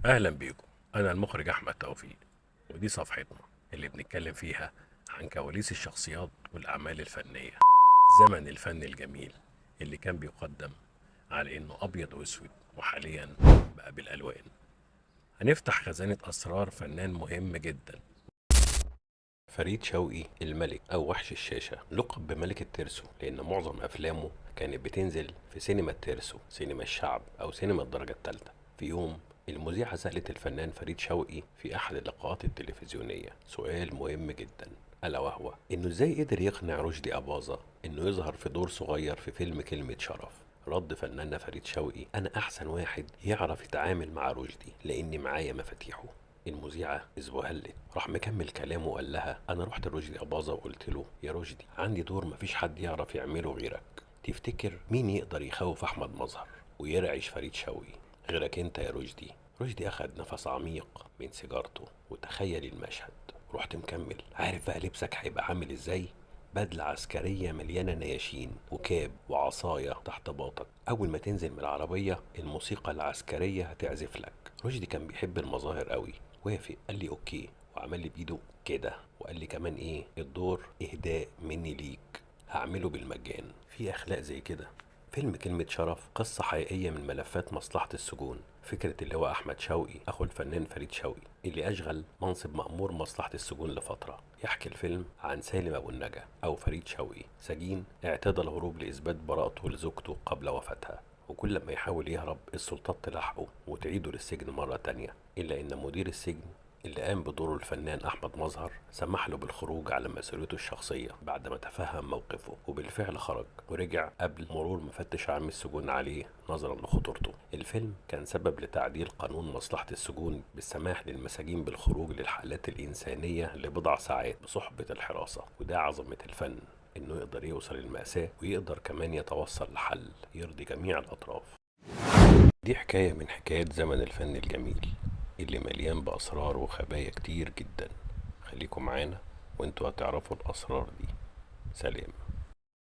أهلا بيكم. أنا المخرج أحمد توفيق، ودي صفحتنا اللي بنتكلم فيها عن كواليس الشخصيات والأعمال الفنية. زمن الفن الجميل اللي كان بيقدم على إنه أبيض وأسود، وحاليا بقى بالألوان. هنفتح خزانة أسرار فنان مهم جدا، فريد شوقي الملك أو وحش الشاشة، لقب بملك الترسو لأن معظم أفلامه كانت بتنزل في سينما الترسو، سينما الشعب أو سينما الدرجة الثالثة. في يوم المذيعة سألت الفنان فريد شوقي في أحد اللقاءات التلفزيونية سؤال مهم جدا، ألا وهو إنه إزاي قدر يقنع رشدي أباظة إنه يظهر في دور صغير في فيلم كلمة شرف. رد فناننا فريد شوقي: أنا أحسن واحد يعرف يتعامل مع رشدي لأني معايا مفاتيحه. المذيعة ازبهلت، راح مكمل كلامه وقال لها: انا رحت لرشدي اباظة وقلت له يا رشدي، عندي دور مفيش حد يعرف يعمله غيرك، تفتكر مين يقدر يخوف احمد مظهر ويرعش فريد شوقي غيرك انت يا رشدي؟ رشدي اخد نفس عميق من سيجارته وتخيل المشهد. رحت مكمل: عارف بقى لبسك هيبقى عامل ازاي؟ بدلة عسكرية مليانة نياشين وكاب وعصاية تحت باطك، أول ما تنزل من العربية الموسيقى العسكرية هتعزف لك. رشدي كان بيحب المظاهر قوي، وافق قال لي اوكي، وعمل لي بايده كده وقال لي كمان ايه، الدور اهداء مني ليك، هعمله بالمجان. في اخلاق زي كده. فيلم كلمة شرف قصة حقيقية من ملفات مصلحة السجون، فكرة اللي هو أحمد شوقي أخو الفنان فريد شوقي اللي أشغل منصب مأمور مصلحة السجون لفترة. يحكي الفيلم عن سالم أبو النجا أو فريد شوقي، سجين اعتاد الهروب لإثبات براءته لزوجته قبل وفاتها، وكل ما يحاول يهرب السلطات تلاحقه وتعيده للسجن مرة تانية، إلا إن مدير السجن اللي قام بدوره الفنان أحمد مظهر سمح له بالخروج على مسؤوليته الشخصية بعد ما تفهم موقفه، وبالفعل خرج ورجع قبل مرور مفتش عام السجون عليه نظرا لخطورته. الفيلم كان سبب لتعديل قانون مصلحة السجون بالسماح للمساجين بالخروج للحالات الإنسانية لبضع ساعات بصحبة الحراسة، وده عظمة الفن، إنه يقدر يوصل للمأساة ويقدر كمان يتوصل لحل يرضي جميع الأطراف. دي حكاية من حكايات زمن الفن الجميل اللي مليان بأسرار وخبايا كتير جدا. خليكم معانا وانتوا هتعرفوا الأسرار دي. سلام.